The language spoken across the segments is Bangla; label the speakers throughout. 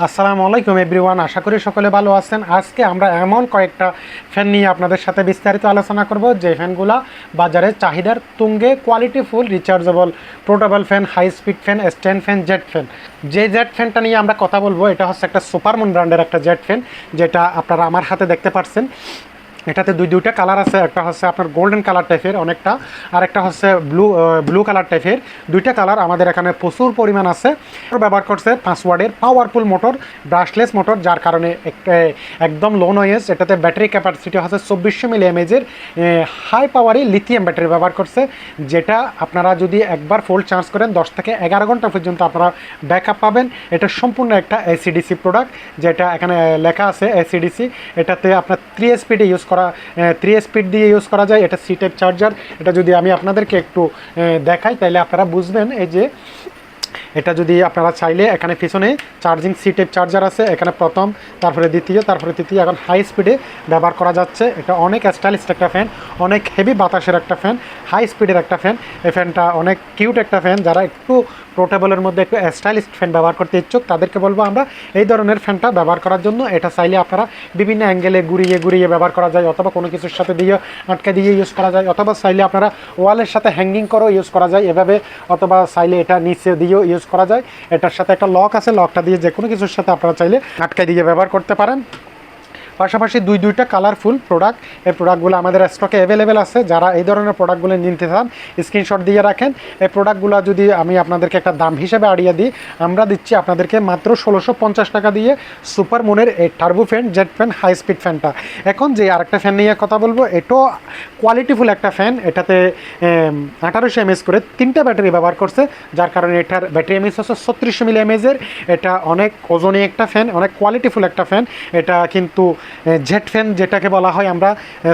Speaker 1: আসসালামু আলাইকুম এভরিওয়ান, আশা করি সকলে ভালো আছেন। আজকে আমরা এমন কয়েকটা ফ্যান নিয়ে আপনাদের সাথে বিস্তারিত আলোচনা করব যে ফ্যানগুলো বাজারে চাহিদার তুঙ্গে, qualityful, rechargeable, portable fan, high speed fan, stand fan, jet fan. যে জেট ফ্যানটা নিয়ে আমরা কথা বলবো এটা হচ্ছে একটা সুপারমুন ব্র্যান্ডের একটা জেট ফ্যান, যেটা আপনারা আমার হাতে দেখতে পাচ্ছেন। এটাতে দুইটা কালার আছে, একটা হচ্ছে আপনার গোল্ডেন কালার টাইপের অনেকটা, আর একটা হচ্ছে ব্লু কালার টাইপের। দুইটা কালার আমাদের এখানে প্রচুর পরিমাণ আছে। ব্যবহার করছে 5 ওয়াটের পাওয়ারফুল মোটর, ব্রাশলেস মোটর, যার কারণে একদম লো নয়েজ। এটাতে ব্যাটারি ক্যাপাসিটি হচ্ছে 2400 মিলি এমএজের হাই পাওয়ারি লিথিয়াম ব্যাটারি ব্যবহার করছে, যেটা আপনারা যদি একবার ফুল চার্জ করেন 10 থেকে 11 ঘন্টা পর্যন্ত আপনারা ব্যাকআপ পাবেন। এটা সম্পূর্ণ একটা এসিডিসি প্রোডাক্ট, যেটা এখানে লেখা আছে এসিডিসি। এটাতে আপনার 3 স্পিডে ইউজ করা, 3 স্পিড দিয়ে ইউজ করা যায়। এটা সি টাইপ চার্জার। এটা যদি আমি আপনাদেরকে একটু দেখাই তাহলে আপনারা বুঝবেন। এই যে এটা যদি আপনারা চাইলে, এখানে পিছনে চার্জিং সি টাইপ চার্জার আছে, এখানে প্রথম, তারপরে দ্বিতীয়, তারপরে তৃতীয়। এখন হাই স্পিডে ব্যবহার করা যাচ্ছে। এটা অনেক স্টাইলিশ একটা ফ্যান, অনেক হেভি বাতাসের একটা ফ্যান, হাই স্পিডের একটা ফ্যান। এই ফ্যানটা অনেক কিউট একটা ফ্যান। যারা একটু পোর্টেবলের মধ্যে একটু স্টাইলিশ ফ্যান ব্যবহার করতে ইচ্ছুক তাদেরকে বলবো আমরা এই ধরনের ফ্যানটা ব্যবহার করার জন্য। এটা চাইলে আপনারা বিভিন্ন অ্যাঙ্গেলে ঘুরিয়ে ব্যবহার করা যায়, অথবা কোনো কিছুর সাথে দিয়ে আটকে দিয়ে ইউজ করা যায়, অথবা চাইলে আপনারা ওয়ালের সাথে হ্যাঙ্গিং করেও ইউজ করা যায় এভাবে, অথবা চাইলে এটা নিচে দিয়েও ইউজ করা যায়। এটার সাথে একটা লক আছে, লকটা দিয়ে যে কোনো কিছুর সাথে আপনারা চাইলে আটকে দিয়ে ব্যবহার করতে পারেন। পাশাপাশি দুইটা কালারফুল প্রোডাক্ট, এই প্রোডাক্টগুলো আমাদের স্টকে অ্যাভেলেবেল আছে। যারা এই ধরনের প্রোডাক্টগুলো নিতে চান স্ক্রিনশট দিয়ে রাখেন। এই প্রোডাক্টগুলো যদি আমি আপনাদেরকে একটা দাম হিসেবে আড়িয়ে দিই, আমরা দিচ্ছি আপনাদেরকে মাত্র 1650 টাকা দিয়ে সুপারমুনের এই turbo fan, jet fan, high speed ফ্যানটা। এখন যে আরেকটা ফ্যান নিয়ে কথা বলবো, এটাও কোয়ালিটিফুল একটা ফ্যান। এটাতে 1800 এমএস করে 3টা ব্যাটারি ব্যবহার করছে, যার কারণে এটার ব্যাটারি এমএস হচ্ছে 3600 মিলি এমএজের। এটা অনেক ওজনী একটা ফ্যান, অনেক কোয়ালিটিফুল একটা ফ্যান। এটা কিন্তু জেট ফ্যান যেটাকে বলা হয়, আমরা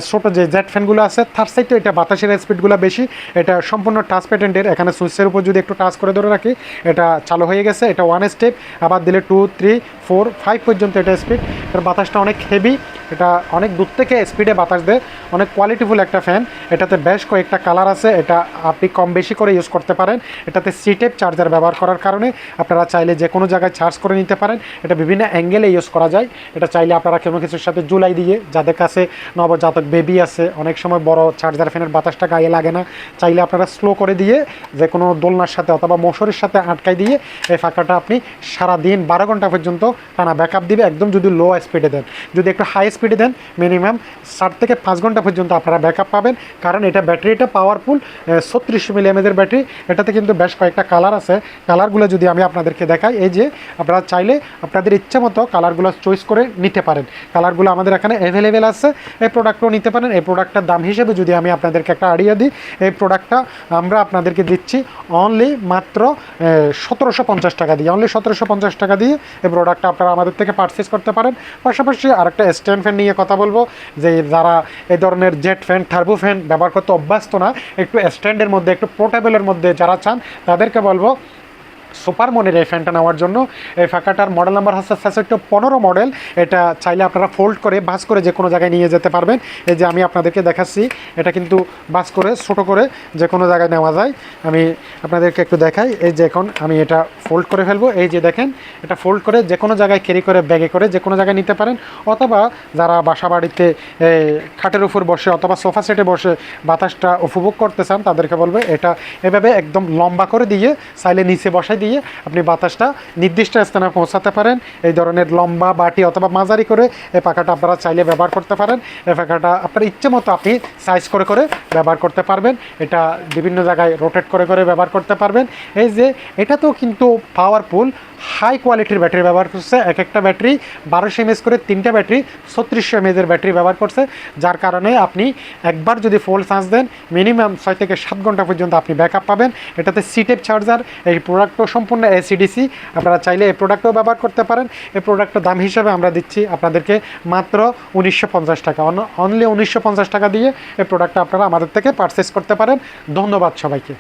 Speaker 1: ছোটো যে জেট ফ্যানগুলো আছে তার সাইডে এটা বাতাসের স্পিডগুলো বেশি। এটা সম্পূর্ণ টাচ প্যাটেন্টের। এখানে সুইচের উপর যদি একটু টাচ করে ধরে রাখি এটা চালু হয়ে গেছে। এটা 1 স্টেপ, আবার দিলে 2, 3, 4, 5 পর্যন্ত এটা স্পিড। এর বাতাসটা অনেক হেভি, এটা অনেক দূর থেকে স্পিডে বাতাস দেয়। অনেক কোয়ালিটিফুল একটা ফ্যান। এটাতে বেশ কয়েকটা কালার আছে, এটা আপনি কম বেশি করে ইউজ করতে পারেন। এটাতে সি টাইপ চার্জার ব্যবহার করার কারণে আপনারা চাইলে যে কোনো জায়গায় চার্জ করে নিতে পারেন। এটা বিভিন্ন অ্যাঙ্গেলে ইউজ করা যায়। এটা চাইলে আপনারা কোনো কিছুর সাথে জুলাই দিয়ে, যাদের কাছে নবজাতক বেবি আছে, অনেক সময় বড় চার্জার ফ্যানের বাতাসটা গায়ে লাগে না, চাইলে আপনারা স্লো করে দিয়ে যে কোনো দোলনার সাথে অথবা মশারির সাথে আটকাই দিয়ে এই ফাঁকাটা আপনি সারাদিন 12 ঘন্টা পর্যন্ত টানা ব্যাকআপ দিবে, একদম যদি লো স্পিডে দেন। যদি একটু হাই স্পিডে দেন মিনিমাম 4 থেকে 5 ঘন্টা পর্যন্ত আপনারা ব্যাকআপ পাবেন, কারণ এটা ব্যাটারিটা পাওয়ারফুল 3600 মিলি এমএজের ব্যাটারি। এটাতে কিন্তু বেশ কয়েকটা কালার আছে। কালারগুলো যদি আমি আপনাদেরকে দেখাই, এই যে আপনারা চাইলে আপনাদের ইচ্ছা মতো কালারগুলো চয়েস করে নিতে পারেন। কালারগুলো আমাদের এখানে অ্যাভেলেবেল আছে। এই প্রোডাক্টও নিতে পারেন। এই প্রোডাক্টটার দাম হিসেবে যদি আমি আপনাদেরকে একটা আইডিয়া দিই, এই প্রোডাক্টটা আমরা আপনাদেরকে দিচ্ছি অনলি মাত্র 1750 টাকা দিয়ে। অনলি 1750 টাকা দিয়ে এই প্রোডাক্টটা আপনারা আমাদের থেকে পারচেস করতে পারেন। পাশাপাশি আরেকটা স্ট্যান্ড ফ্যান নিয়ে কথা বলবো, যে যারা এই ধরনের জেট ফ্যান, টার্বো ফ্যান ব্যবহার করতে অভ্যস্ত না, একটু স্ট্যান্ডের মধ্যে, একটু পোর্টেবলের মধ্যে যারা চান তাদেরকে বলবো সুপারমুনের এই ফ্যানটা নেওয়ার জন্য। এই ফাঁকাটার মডেল নাম্বার হচ্ছে 15 মডেল। এটা চাইলে আপনারা ফোল্ড করে বাস করে যে কোনো জায়গায় নিয়ে যেতে পারবেন। এই যে আমি আপনাদেরকে দেখাচ্ছি, এটা কিন্তু বাস করে ছোটো করে যে কোনো জায়গায় নেওয়া যায়। আমি আপনাদেরকে একটু দেখাই। এই যে এখন আমি এটা ফোল্ড করে ফেলবো। এই যে দেখেন, এটা ফোল্ড করে যে কোনো জায়গায় ক্যারি করে ব্যাগে করে যে কোনো জায়গায় নিতে পারেন, অথবা যারা বাসা বাড়িতে খাটের উপর বসে অথবা সোফা সেটে বসে বাতাসটা উপভোগ করতে চান তাদেরকে বলবে এটা এভাবে একদম লম্বা করে দিয়ে চাইলে নিচে বসাই দিয়ে আপনি বাতাসটা নির্দিষ্ট স্থানে পৌঁছাতে পারেন। এই ধরনের লম্বা বাটি অথবা মাঝারি করে এই পাখাটা আপনারা চাইলে ব্যবহার করতে পারেন। এই পাখাটা আপনার ইচ্ছে মতো আপনি সাইজ করে করে ব্যবহার করতে পারবেন। এটা বিভিন্ন জায়গায় রোটেট করে করে ব্যবহার করতে পারবেন। এই যে এটা তো কিন্তু পাওয়ারফুল হাই কোয়ালিটির ব্যাটারি ব্যবহার করছে। এক একটা ব্যাটারি 1200 এমএস করে 3টা ব্যাটারি 3600 এমএজের ব্যাটারি ব্যবহার করছে, যার কারণে আপনি একবার যদি ফুল চার্জ দেন মিনিমাম 6 থেকে 7 ঘন্টা পর্যন্ত আপনি ব্যাকআপ পাবেন। এটাতে সি টাইপ চার্জার। এই প্রোডাক্টও সম্পূর্ণ এসিডিসি। আপনারা চাইলে এই প্রোডাক্টও ব্যবহার করতে পারেন। এই প্রোডাক্টের দাম হিসাবে আমরা দিচ্ছি আপনাদেরকে মাত্র 1950 টাকা। অনলি 1950 টাকা দিয়ে এই প্রোডাক্টটা আপনারা আমাদের থেকে পারচেস করতে পারেন। ধন্যবাদ সবাইকে।